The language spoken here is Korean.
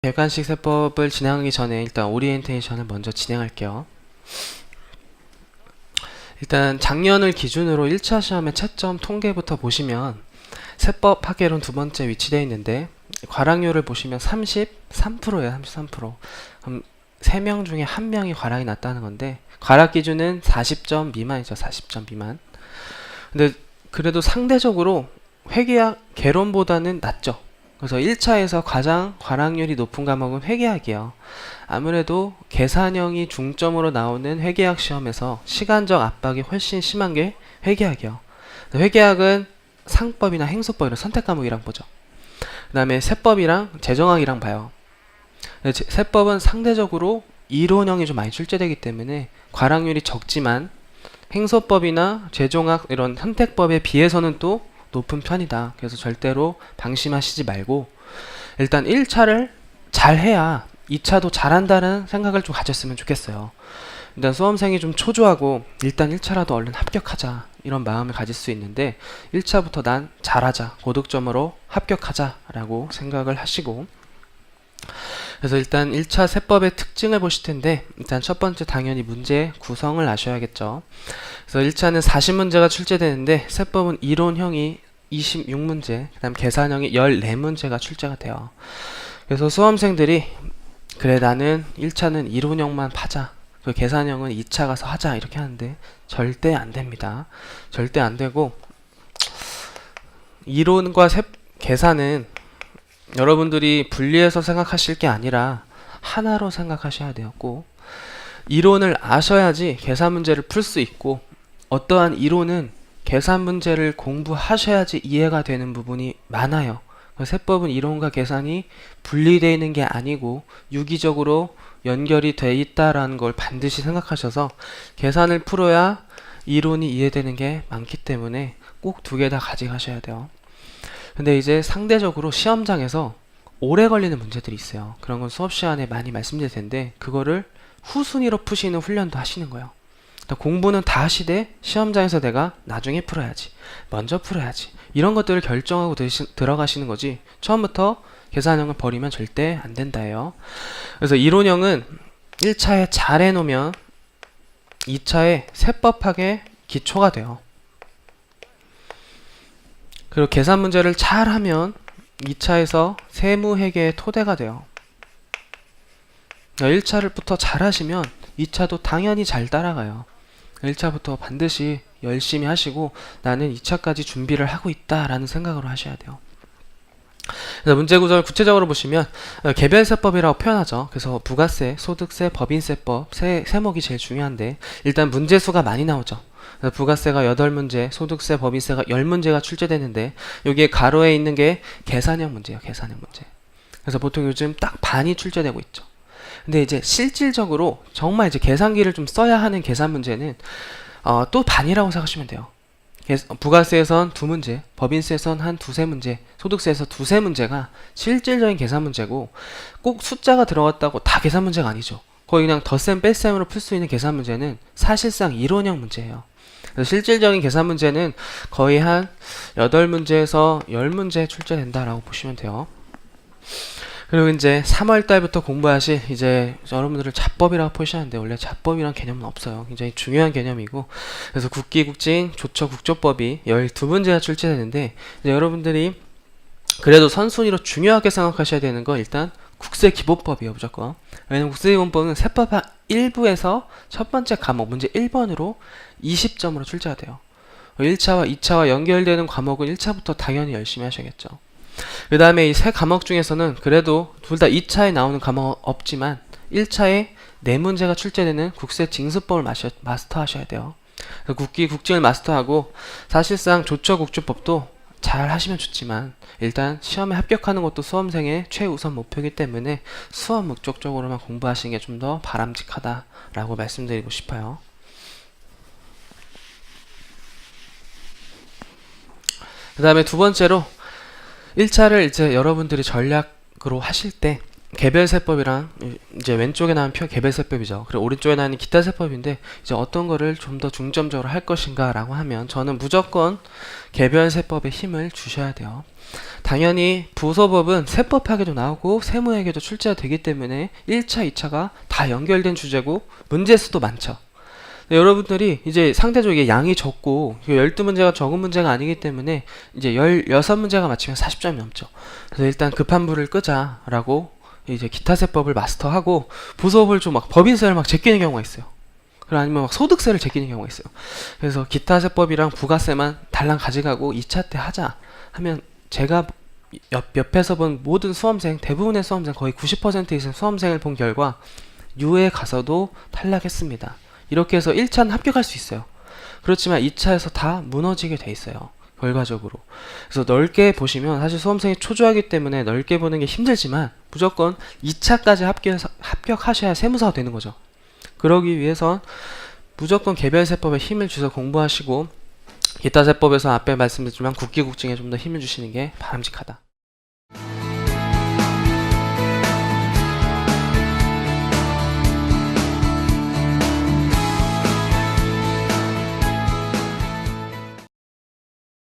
객관식 세법을 진행하기 전에 일단 오리엔테이션을 먼저 진행할게요. 일단 작년을 기준으로 1차 시험의 채점 통계부터 보시면 세법 학예론 두 번째 위치되어 있는데 과락률을 보시면 33%예요. 33%. 그럼 3명 중에 1명이 과락이 났다는 건데 과락 기준은 40점 미만이죠. 40점 미만. 근데 그래도 상대적으로 회계학 개론보다는 낮죠. 그래서 1차에서 가장 과락률이 높은 과목은 회계학이에요. 아무래도 계산형이 중점으로 나오는 회계학 시험에서 시간적 압박이 훨씬 심한 게 회계학이에요. 회계학은 상법이나 행소법이랑 선택 과목이랑 보죠. 그 다음에 세법이랑 재정학이랑 봐요. 세법은 상대적으로 이론형이 좀 많이 출제되기 때문에 과락률이 적지만 행소법이나 재정학 이런 선택법에 비해서는 또 높은 편이다. 그래서 절대로 방심하시지 말고 일단 1차를 잘해야 2차도 잘한다는 생각을 좀 가졌으면 좋겠어요. 일단 수험생이 좀 초조하고 일단 1차라도 얼른 합격하자 이런 마음을 가질 수 있는데 1차부터 난 잘하자 고득점으로 합격하자 라고 생각을 하시고, 그래서 일단 1차 세법의 특징을 보실 텐데 일단 첫 번째 당연히 문제 구성을 아셔야겠죠. 그래서 1차는 40문제가 출제되는데 세법은 이론형이 26문제, 그 다음 계산형이 14문제가 출제가 돼요. 그래서 수험생들이 그래 나는 1차는 이론형만 파자, 그 계산형은 2차 가서 하자 이렇게 하는데 절대 안 됩니다. 절대 안 되고 이론과 계산은 여러분들이 분리해서 생각하실 게 아니라 하나로 생각하셔야 돼요. 꼭 이론을 아셔야지 계산 문제를 풀 수 있고 어떠한 이론은 계산 문제를 공부하셔야지 이해가 되는 부분이 많아요. 세법은 이론과 계산이 분리되어 있는 게 아니고 유기적으로 연결이 돼 있다라는 걸 반드시 생각하셔서 계산을 풀어야 이론이 이해되는 게 많기 때문에 꼭 두 개 다 가져가셔야 돼요. 근데 이제 상대적으로 시험장에서 오래 걸리는 문제들이 있어요. 그런 건 수업 시간에 많이 말씀드릴 텐데 그거를 후순위로 푸시는 훈련도 하시는 거예요. 공부는 다 하시되 시험장에서 내가 나중에 풀어야지, 먼저 풀어야지 이런 것들을 결정하고 들어가시는 거지 처음부터 계산형을 버리면 절대 안 된다예요. 그래서 이론형은 1차에 잘 해놓으면 2차에 세법학의 기초가 돼요. 그리고 계산 문제를 잘 하면 2차에서 세무회계의 토대가 돼요. 1차를부터 잘 하시면 2차도 당연히 잘 따라가요. 1차부터 반드시 열심히 하시고 나는 2차까지 준비를 하고 있다 라는 생각으로 하셔야 돼요. 그래서 문제 구조를 구체적으로 보시면 개별세법이라고 표현하죠. 그래서 부가세, 소득세, 법인세법 세목이 제일 중요한데 일단 문제수가 많이 나오죠. 부가세가 8문제, 소득세, 법인세가 10문제가 출제되는데 여기에 가로에 있는 게 계산형 문제예요. 계산형 문제. 그래서 보통 요즘 딱 반이 출제되고 있죠. 근데 이제 실질적으로 정말 이제 계산기를 좀 써야 하는 계산 문제는 또 반이라고 생각하시면 돼요. 부가세에선 2문제, 법인세에선 한 2~3문제, 소득세에서 2~3문제가 실질적인 계산 문제고 꼭 숫자가 들어갔다고 다 계산 문제가 아니죠. 거의 그냥 덧셈 뺄셈으로 풀 수 있는 계산 문제는 사실상 이론형 문제예요. 그래서 실질적인 계산 문제는 거의 한 8문제에서 10문제 출제된다라고 보시면 돼요. 그리고 이제 3월달부터 공부하실 이제 여러분들을 자법이라고 표시하는데 원래 자법이란 개념은 없어요. 굉장히 중요한 개념이고 그래서 국기, 국진, 조처, 국조법이 12문제가 출제되는데 이제 여러분들이 그래도 선순위로 중요하게 생각하셔야 되는 건 일단 국세기본법이에요. 무조건. 왜냐면 국세기본법은 세법 1부에서 첫 번째 과목 문제 1번으로 20점으로 출제가 돼요. 1차와 2차와 연결되는 과목은 1차부터 당연히 열심히 하셔야겠죠. 그 다음에 이 세 과목 중에서는 그래도 둘 다 2차에 나오는 과목 없지만 1차에 4문제가 출제되는 국세 징수법을 마스터 하셔야 돼요. 그래서 국기, 국진을 마스터하고 사실상 조처, 국조법도 잘 하시면 좋지만 일단 시험에 합격하는 것도 수험생의 최우선 목표이기 때문에 수험 목적적으로만 공부하시는 게 좀 더 바람직하다라고 말씀드리고 싶어요. 그 다음에 두 번째로 1차를 이제 여러분들이 전략으로 하실 때 개별세법이랑 이제 왼쪽에 나온 표 개별세법이죠. 그리고 오른쪽에 나는 기타 세법인데 이제 어떤 거를 좀 더 중점적으로 할 것인가라고 하면 저는 무조건 개별세법에 힘을 주셔야 돼요. 당연히 부소법은 세법학에도 나오고 세무에게도 출제가 되기 때문에 1차, 2차가 다 연결된 주제고 문제 수도 많죠. 여러분들이 이제 상대적으로 이게 양이 적고 12문제가 적은 문제가 아니기 때문에 이제 16문제가 맞추면 40점이 넘죠. 그래서 일단 급한 불을 끄자라고 이제 기타 세법을 마스터하고 부수업을 좀 막 법인세를 막 제끼는 경우가 있어요. 그리고 아니면 막 소득세를 제끼는 경우가 있어요. 그래서 기타 세법이랑 부가세만 달랑 가져가고 2차 때 하자 하면 제가 옆에서 본 모든 수험생, 대부분의 수험생 거의 90% 이상 수험생을 본 결과 U에 가서도 탈락했습니다. 이렇게 해서 1차는 합격할 수 있어요. 그렇지만 2차에서 다 무너지게 돼 있어요. 결과적으로. 그래서 넓게 보시면 사실 수험생이 초조하기 때문에 넓게 보는 게 힘들지만 무조건 2차까지 합격하셔야 세무사가 되는 거죠. 그러기 위해선 무조건 개별세법에 힘을 주서 공부하시고 기타 세법에서 앞에 말씀드렸지만 국기국증에 좀 더 힘을 주시는 게 바람직하다.